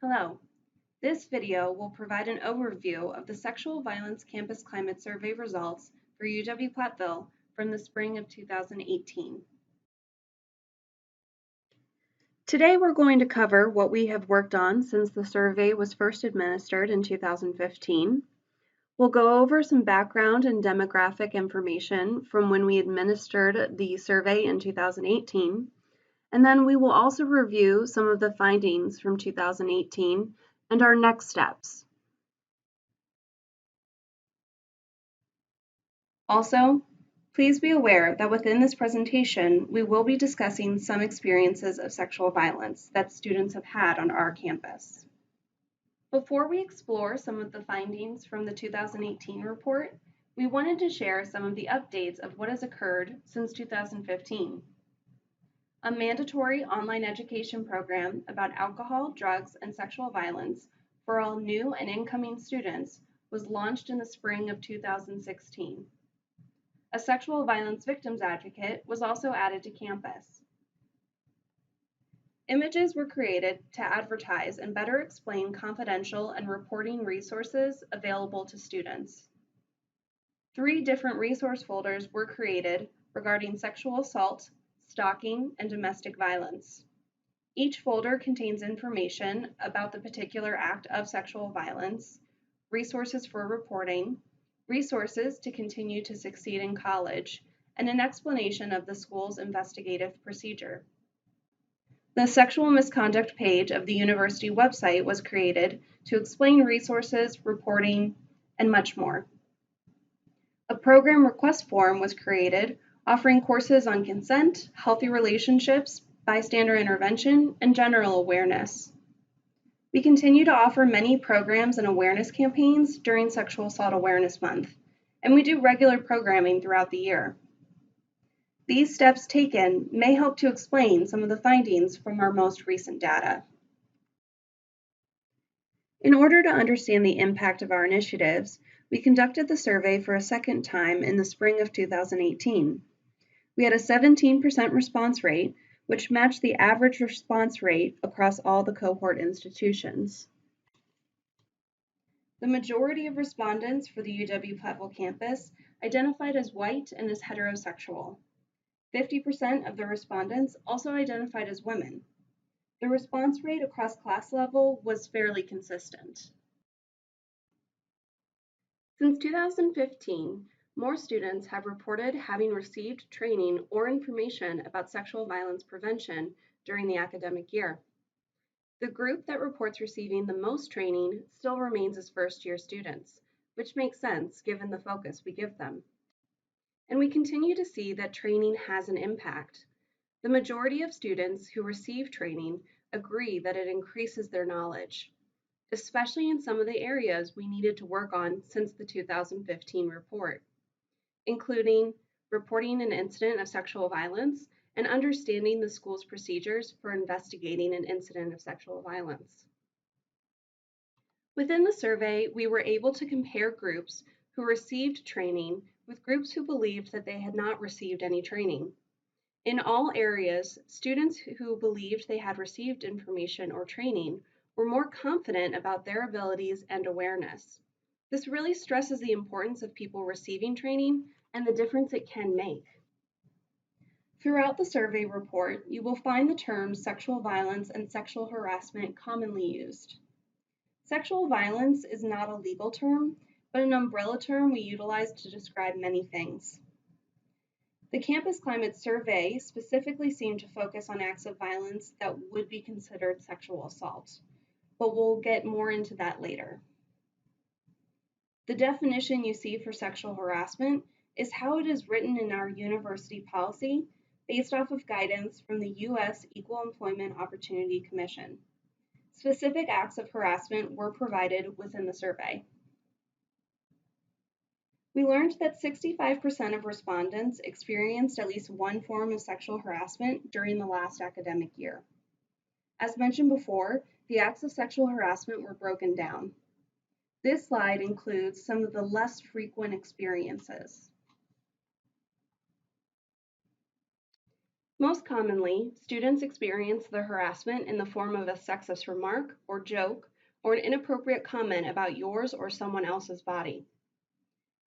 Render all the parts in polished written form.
Hello. This video will provide an overview of the Sexual Violence Campus Climate Survey results for UW-Platteville from the spring of 2018. Today we're going to cover what we have worked on since the survey was first administered in 2015. We'll go over some background and demographic information from when we administered the survey in 2018. And then we will also review some of the findings from 2018 and our next steps. Also, please be aware that within this presentation, we will be discussing some experiences of sexual violence that students have had on our campus. Before we explore some of the findings from the 2018 report, we wanted to share some of the updates of what has occurred since 2015. A mandatory online education program about alcohol, drugs, and sexual violence for all new and incoming students was launched in the spring of 2016. A sexual violence victims advocate was also added to campus. Images were created to advertise and better explain confidential and reporting resources available to students. 3 different resource folders were created regarding sexual assault, stalking, and domestic violence. Each folder contains information about the particular act of sexual violence, resources for reporting, resources to continue to succeed in college, and an explanation of the school's investigative procedure. The sexual misconduct page of the university website was created to explain resources, reporting, and much more. A program request form was created offering courses on consent, healthy relationships, bystander intervention, and general awareness. We continue to offer many programs and awareness campaigns during Sexual Assault Awareness Month, and we do regular programming throughout the year. These steps taken may help to explain some of the findings from our most recent data. In order to understand the impact of our initiatives, we conducted the survey for a second time in the spring of 2018. We had a 17% response rate, which matched the average response rate across all the cohort institutions. The majority of respondents for the UW-Platteville campus identified as white and as heterosexual. 50% of the respondents also identified as women. The response rate across class level was fairly consistent. Since 2015, more students have reported having received training or information about sexual violence prevention during the academic year. The group that reports receiving the most training still remains as first-year students, which makes sense given the focus we give them. And we continue to see that training has an impact. The majority of students who receive training agree that it increases their knowledge, especially in some of the areas we needed to work on since the 2015 report, including reporting an incident of sexual violence and understanding the school's procedures for investigating an incident of sexual violence. Within the survey, we were able to compare groups who received training with groups who believed that they had not received any training. In all areas, students who believed they had received information or training were more confident about their abilities and awareness. This really stresses the importance of people receiving training and the difference it can make. Throughout the survey report, you will find the terms sexual violence and sexual harassment commonly used. Sexual violence is not a legal term, but an umbrella term we utilize to describe many things. The Campus Climate Survey specifically seemed to focus on acts of violence that would be considered sexual assault, but we'll get more into that later. The definition you see for sexual harassment is how it is written in our university policy based off of guidance from the U.S. Equal Employment Opportunity Commission. Specific acts of harassment were provided within the survey. We learned that 65% of respondents experienced at least one form of sexual harassment during the last academic year. As mentioned before, the acts of sexual harassment were broken down. This slide includes some of the less frequent experiences. Most commonly, students experience the harassment in the form of a sexist remark or joke or an inappropriate comment about yours or someone else's body.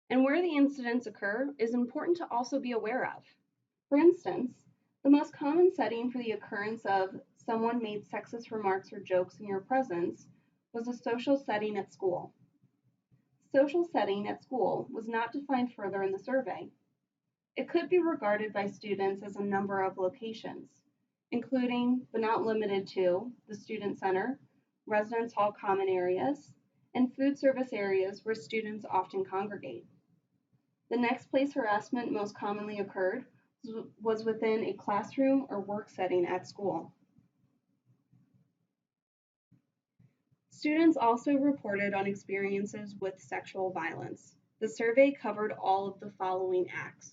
And where the incidents occur is important to also be aware of. For instance, the most common setting for the occurrence of someone made sexist remarks or jokes in your presence was a social setting at school. Social setting at school was not defined further in the survey. It could be regarded by students as a number of locations, including but not limited to the student center, residence hall common areas, and food service areas where students often congregate. The next place harassment most commonly occurred was within a classroom or work setting at school. Students also reported on experiences with sexual violence. The survey covered all of the following acts.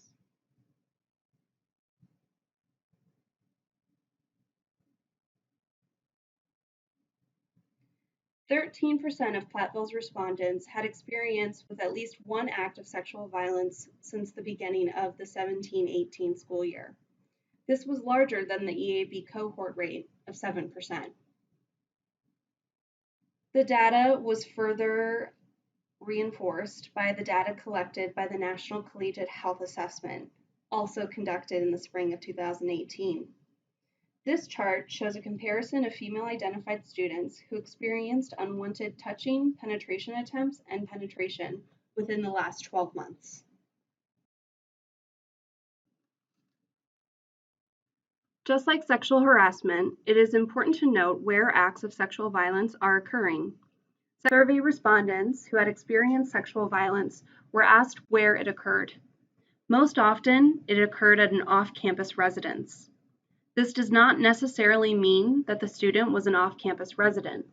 13% of Platteville's respondents had experience with at least one act of sexual violence since the beginning of the 17-18 school year. This was larger than the EAB cohort rate of 7%. The data was further reinforced by the data collected by the National Collegiate Health Assessment, also conducted in the spring of 2018. This chart shows a comparison of female-identified students who experienced unwanted touching, penetration attempts, and penetration within the last 12 months. Just like sexual harassment, it is important to note where acts of sexual violence are occurring. Survey respondents who had experienced sexual violence were asked where it occurred. Most often, it occurred at an off-campus residence. This does not necessarily mean that the student was an off-campus resident.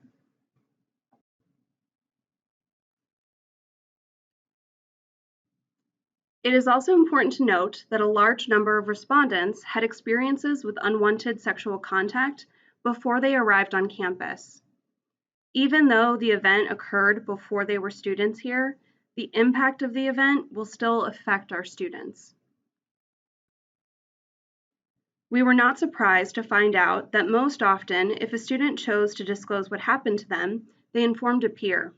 It is also important to note that a large number of respondents had experiences with unwanted sexual contact before they arrived on campus. Even though the event occurred before they were students here, the impact of the event will still affect our students. We were not surprised to find out that most often, if a student chose to disclose what happened to them, they informed a peer.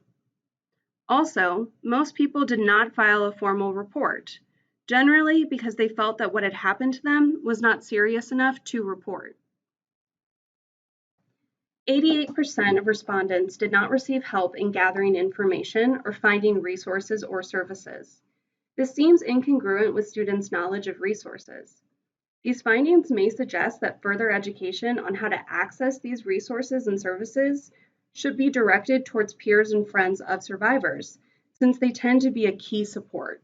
Also, most people did not file a formal report, generally because they felt that what had happened to them was not serious enough to report. 88% of respondents did not receive help in gathering information or finding resources or services. This seems incongruent with students' knowledge of resources. These findings may suggest that further education on how to access these resources and services should be directed towards peers and friends of survivors, since they tend to be a key support.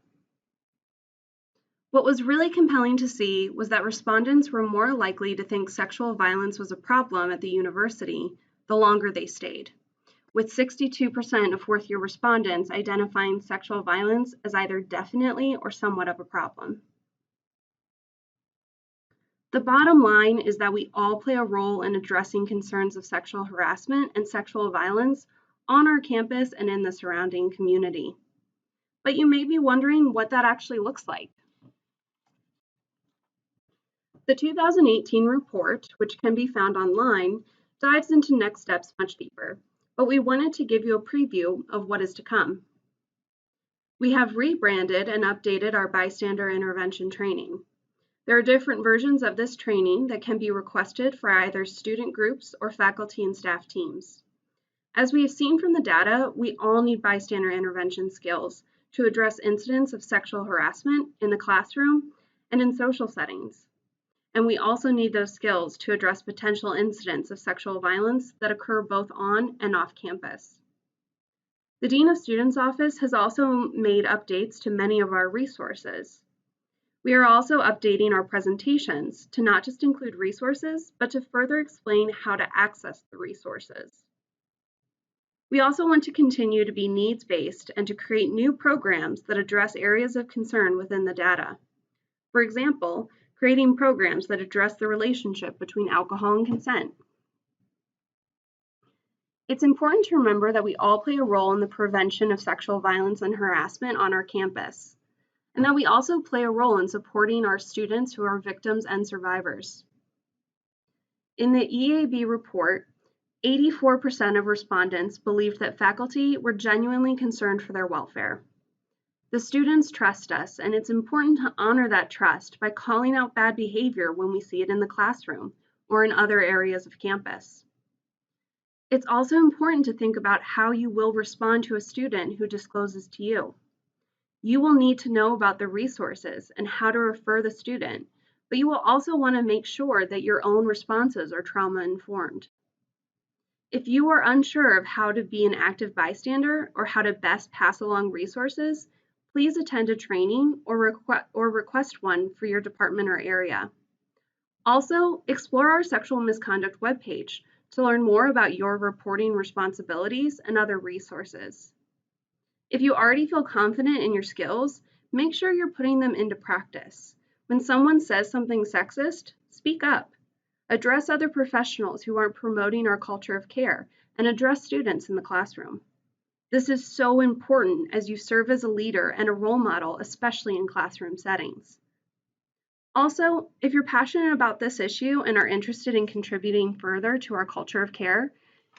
What was really compelling to see was that respondents were more likely to think sexual violence was a problem at the university the longer they stayed, with 62% of fourth-year respondents identifying sexual violence as either definitely or somewhat of a problem. The bottom line is that we all play a role in addressing concerns of sexual harassment and sexual violence on our campus and in the surrounding community. But you may be wondering what that actually looks like. The 2018 report, which can be found online, dives into next steps much deeper, but we wanted to give you a preview of what is to come. We have rebranded and updated our bystander intervention training. There are different versions of this training that can be requested for either student groups or faculty and staff teams. As we have seen from the data, we all need bystander intervention skills to address incidents of sexual harassment in the classroom and in social settings. And we also need those skills to address potential incidents of sexual violence that occur both on and off campus. The Dean of Students Office has also made updates to many of our resources. We are also updating our presentations to not just include resources, but to further explain how to access the resources. We also want to continue to be needs-based and to create new programs that address areas of concern within the data. For example, creating programs that address the relationship between alcohol and consent. It's important to remember that we all play a role in the prevention of sexual violence and harassment on our campus, and that we also play a role in supporting our students who are victims and survivors. In the EAB report, 84% of respondents believed that faculty were genuinely concerned for their welfare. The students trust us, and it's important to honor that trust by calling out bad behavior when we see it in the classroom or in other areas of campus. It's also important to think about how you will respond to a student who discloses to you. You will need to know about the resources and how to refer the student, but you will also want to make sure that your own responses are trauma-informed. If you are unsure of how to be an active bystander or how to best pass along resources, please attend a training or request one for your department or area. Also, explore our sexual misconduct webpage to learn more about your reporting responsibilities and other resources. If you already feel confident in your skills, make sure you're putting them into practice. When someone says something sexist, speak up. Address other professionals who aren't promoting our culture of care, and address students in the classroom. This is so important as you serve as a leader and a role model, especially in classroom settings. Also, if you're passionate about this issue and are interested in contributing further to our culture of care,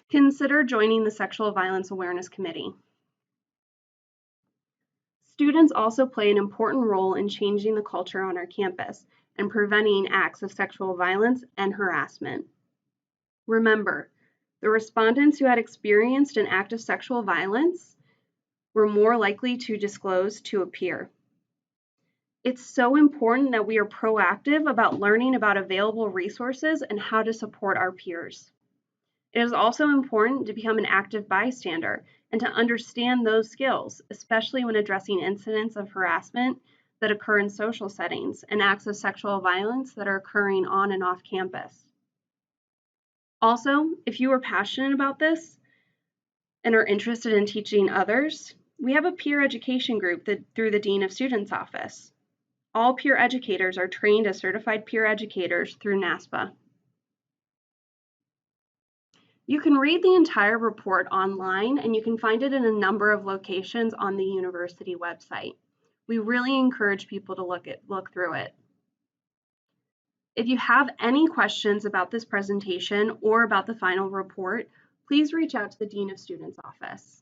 consider joining the Sexual Violence Awareness Committee. Students also play an important role in changing the culture on our campus and preventing acts of sexual violence and harassment. Remember, the respondents who had experienced an act of sexual violence were more likely to disclose to a peer. It's so important that we are proactive about learning about available resources and how to support our peers. It is also important to become an active bystander and to understand those skills, especially when addressing incidents of harassment that occur in social settings and acts of sexual violence that are occurring on and off campus. Also, if you are passionate about this and are interested in teaching others, we have a peer education group through the Dean of Students office. All peer educators are trained as certified peer educators through NASPA. You can read the entire report online, and you can find it in a number of locations on the university website. We really encourage people to look through it. If you have any questions about this presentation or about the final report, please reach out to the Dean of Students office.